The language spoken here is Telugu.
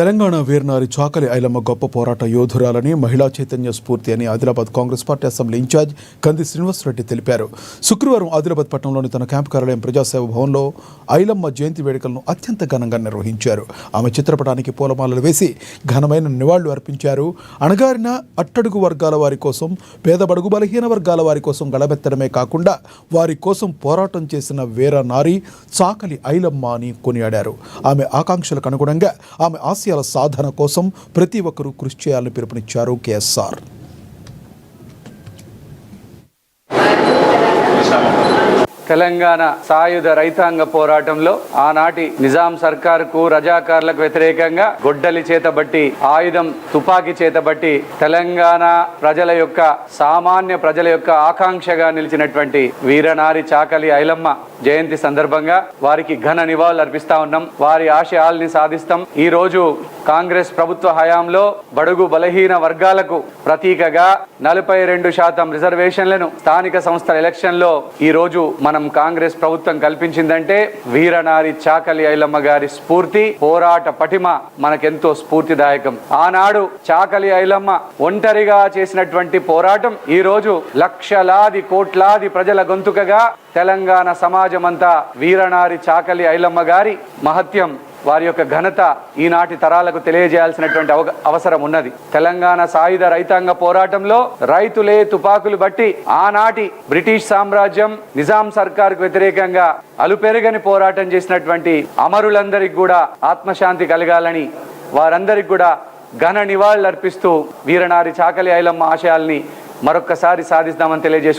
తెలంగాణ వీరనారి చాకలి ఐలమ్మ గొప్ప పోరాట యోధురాలని, మహిళా చైతన్య స్ఫూర్తి అని Adilabad Congress party assembly in-charge Kandi Srinivasa Reddy తెలిపారు. శుక్రవారం ఆదిలాబాద్ పట్టణంలోని తన క్యాంపు కార్యాలయం ప్రజాసేవ భవన్లో ఐలమ్మ జయంతి వేడుకలను అత్యంత ఘనంగా నిర్వహించారు. ఆమె చిత్రపటానికి పూలమాలలు వేసి ఘనమైన నివాళులు అర్పించారు. అణగారిన అట్టడుగు వర్గాల వారి కోసం, పేద బడుగు బలహీన వర్గాల వారి కోసం గళమెత్తడమే కాకుండా వారి కోసం పోరాటం చేసిన వీరనారి చాకలి ఐలమ్మ అని కొనియాడారు. ఆమె ఆకాంక్షలకు అనుగుణంగా ఆమె ఆశయాల సాధన కోసం ప్రతి ఒక్కరూ కృషి చేయాలని పిలుపునిచ్చారు కేఎస్ఆర్. తెలంగాణ సాయుధ రైతాంగ పోరాటంలో ఆనాటి నిజాం సర్కారుకు, రజాకార్లకు వ్యతిరేకంగా గొడ్డలి చేతబట్టి, ఆయుధం తుపాకీ చేతబట్టి తెలంగాణ ప్రజల యొక్క, సామాన్య ప్రజల యొక్క ఆకాంక్షగా నిలిచినటువంటి వీరనారి చాకలి ఐలమ్మ జయంతి సందర్భంగా వారికి ఘన నివాళులు అర్పిస్తా ఉన్నాం. వారి ఆశయాల్ని సాధిస్తాం. ఈ రోజు కాంగ్రెస్ ప్రభుత్వ హయాంలో బడుగు బలహీన వర్గాలకు ప్రతీకగా 42% రిజర్వేషన్లను స్థానిక సంస్థల ఎలక్షన్లో ఈ రోజు మనం కాంగ్రెస్ ప్రభుత్వం కల్పించిందంటే వీరనారి చాకలి ఐలమ్మ గారి స్ఫూర్తి, పోరాట పటిమ మనకెంతో స్ఫూర్తిదాయకం. ఆనాడు చాకలి ఐలమ్మ ఒంటరిగా చేసినటువంటి పోరాటం ఈ రోజు లక్షలాది కోట్లాది ప్రజల గొంతుకగా తెలంగాణ సమాజమంతా వీరనారి చాకలి ఐలమ్మ గారి మహత్యం, వారి యొక్క ఘనత ఈనాటి తరాలకు తెలియజేయాల్సినటువంటి అవసరం ఉన్నది. తెలంగాణ సాయుధ రైతాంగ పోరాటంలో రైతులే తుపాకులు బట్టి ఆనాటి బ్రిటిష్ సామ్రాజ్యం, నిజాం సర్కారుకు వ్యతిరేకంగా అలుపెరగని పోరాటం చేసినటువంటి అమరులందరికీ కూడా ఆత్మశాంతి కలగాలని, వారందరికీ కూడా ఘన నివాళులు అర్పిస్తూ వీరనారి చాకలి ఐలమ్మ ఆశయాల్ని మరొక్కసారి సాధిస్తామని తెలియజేసుకుంటున్నాను.